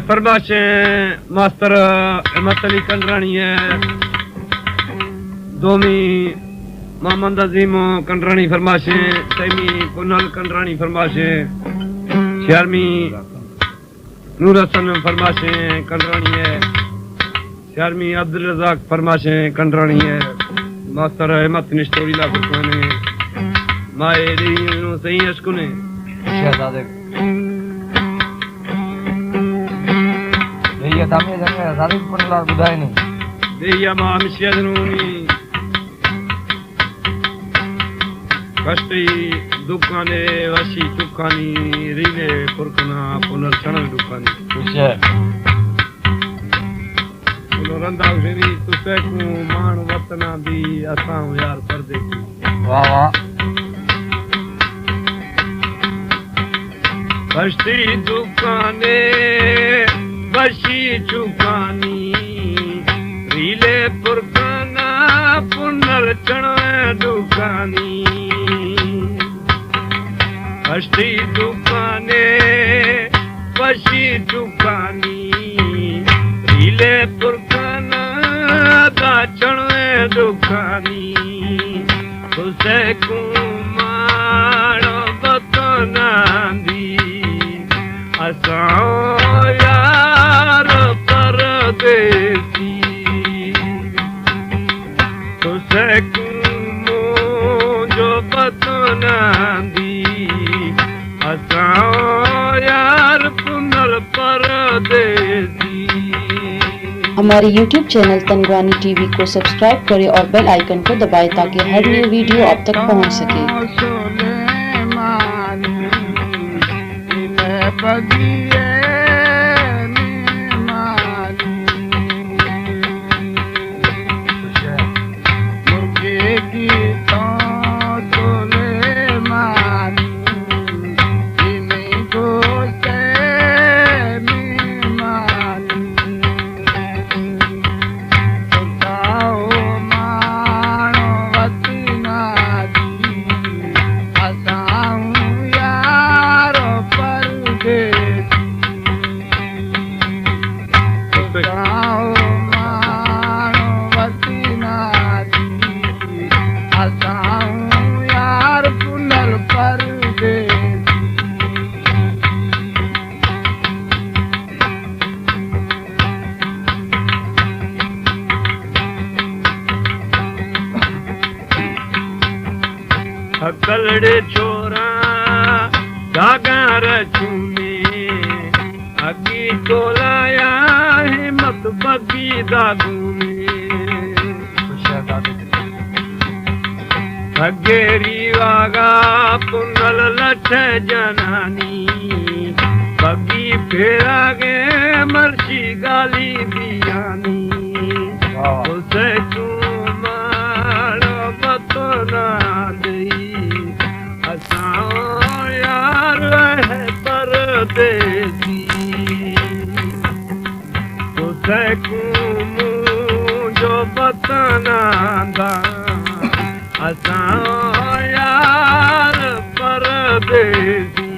फरमाशे master Ahmad Ali Kandrani है, दोमी मोहम्मद अजीम Kandrani फरमाशे, Sami कुनल कंडरानी फरमाशे, शर्मी नूर हसन फरमाशे कंडरानी है, शर्मी अब्दुल रज़ाक फरमाशे कंडरानी है, मास्टर अहमद निश्तोरी ला फरमाने माए दी सही अशकुने शहजादे ये दामे जने सारी पनला बुधाई नहीं देया मा मिशिया जरूनी कष्टी दुकाने वशी चुकानी रीले पुरकना पुनर्क्षण दुकानी खुशे पुनरंदा उसेनी तुसे को मान वतना भी असां यार परदेसी वाह वाह कष्टी दुकाने वशी चुकानी रीले पुरकना पुनर्क्षण दुकानी कष्टी दुकाने वशी चुकानी रीले पुरकना दाचण दुकानी तुसे कुमार बतना दी असां यार परदेसी तुसे जो बतना दी असां यार पुनर परदेसी। हमारे YouTube चैनल तंगवानी टीवी को सब्सक्राइब करें और बेल आइकन को दबाएं ताकि हर न्यू वीडियो आप तक पहुंच सके। कलड़े छोरा दागार चूमे अगी तोलाया हिम्मत बगी दागू में अगेरी वागा पुनल लठ जनानी बगी फेरा गे मर्ची गाली बियानी उसे कुमार बतना परदेसी तुसे जो बतना दा असां यार परदेसी।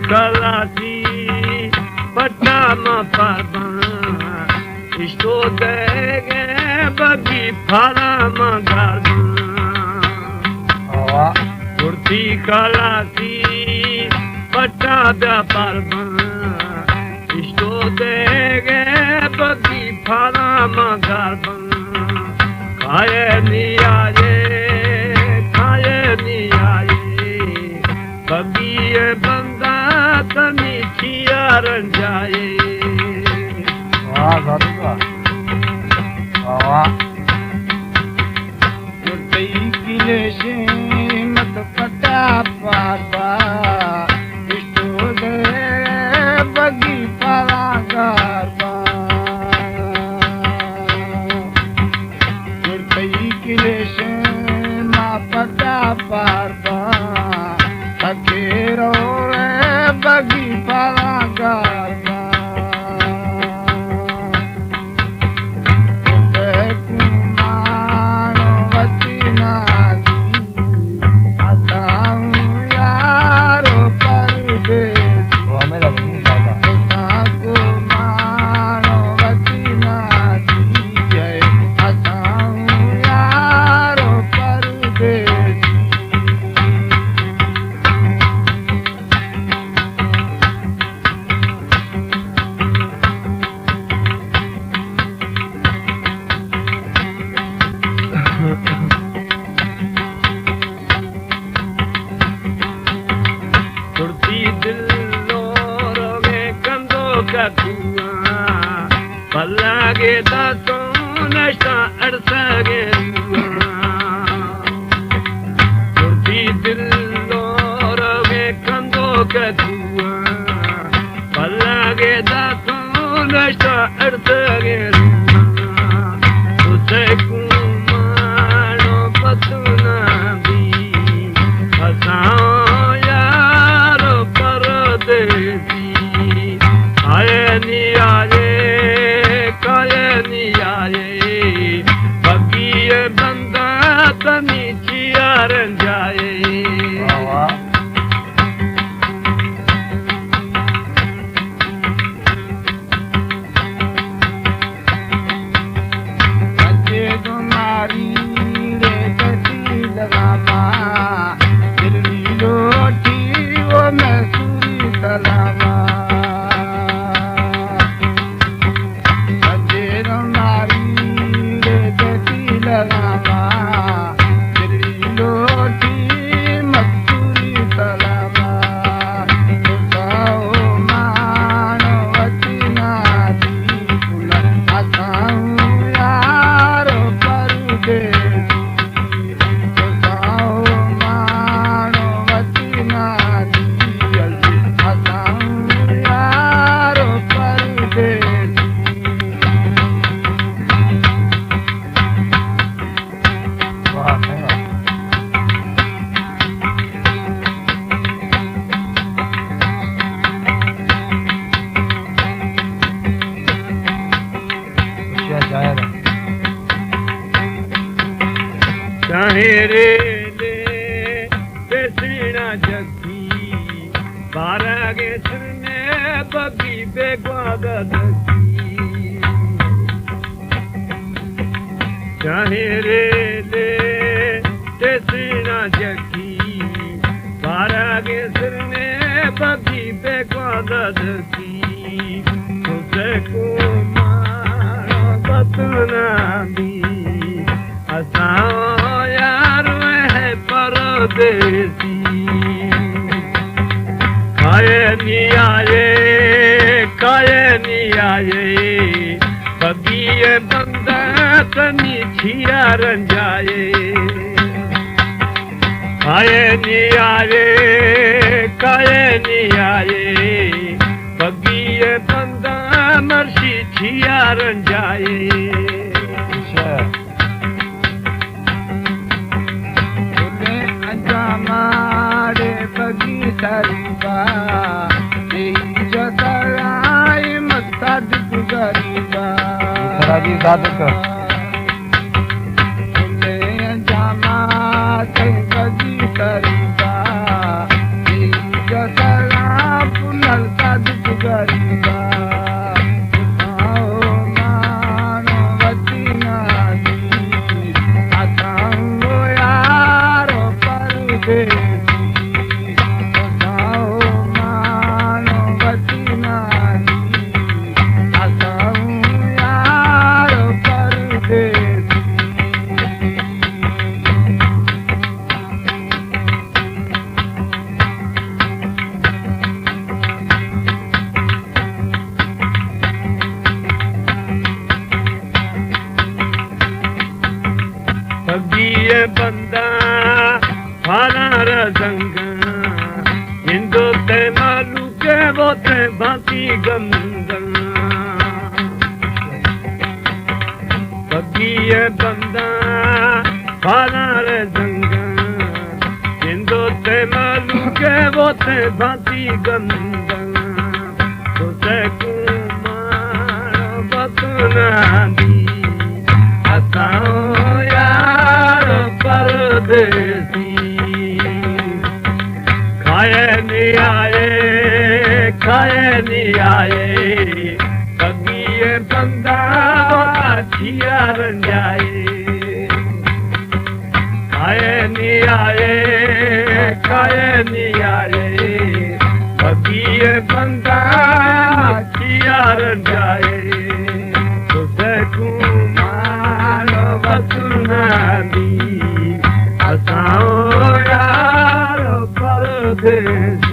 खलासी पटामा परबा इस्तो देगे बगी फारा मगारबा कुर्ती खलासी पटादा परबा इस्तो देगे बगी फारा मगारबा खाए नियाये बगिए बंदा तनी चियारन जाए वाह साधु वाह वाह मुर्तई किले से मत पटा पापा इस्तो दे बगी पाला गारबा मुर्तई किले से मा पटा पापा अकेरो बगी पाला गारबा कुमारो वचना असां यारो परदेस मेरा कुमारो वचना असां यारो परदेस कुर्ती दिलो रोगे कंदो का धुआं पल्लागे दातो नशा अड़सागे कुर्ती दिलो रोगे कंदो का धुआं पल्लागे दातो नशा अड़सागे तुझे कुमारो पतुना भी हसाओ बगिए बंदा तनी चियारन जाए बच्चे तुम्हारी रे कटी लगामा दिल्ली रोटी वो मैसूरी सलामा बच्चे तुम्हारी रे कटी लगामा दिल्ली रोटी मैसूरी सलामा तुसाओ मानो वचना दी पुला असां यारो परदेस तुसाओ मानो वचना दी असां यारो परदेस वाह सही बात क्या शायर है चाहे रे दे बेसना जगी बारागे सुने बगी बेग्वादा दगी चाहे रे दे बेसना जगी बारागे सुने बगी बेग्वादा दगी तुझे कुमारो बतुना भी असां यार है परदेसी काये नी आये बगिए बंदा तनी छियारन जाए काये नी आये बगिए बंदा मर्शी छियारन जाए अच्छा बोले अंजामारे बगी सरीबा यही जो तराई मस्ताद गुजरीबा खराजी साधक बोले अंजामारे बगी सरीबा यही जो तराई बगिए बंदा फानार संग हिंदो ते मालू के बोते भांति गंदन बगिए बंदा फानार संग हिंदो ते मालू के बोते भांति गंदन तुझे कुमार बतना दी असाओ यार परदेसी खाए नहीं आए बगिए बंदा छिया रंजाए खाए नहीं आए बगिए बंदा छिया रंजाए तुझे कुमार बतना दी असाओ यार परदेसी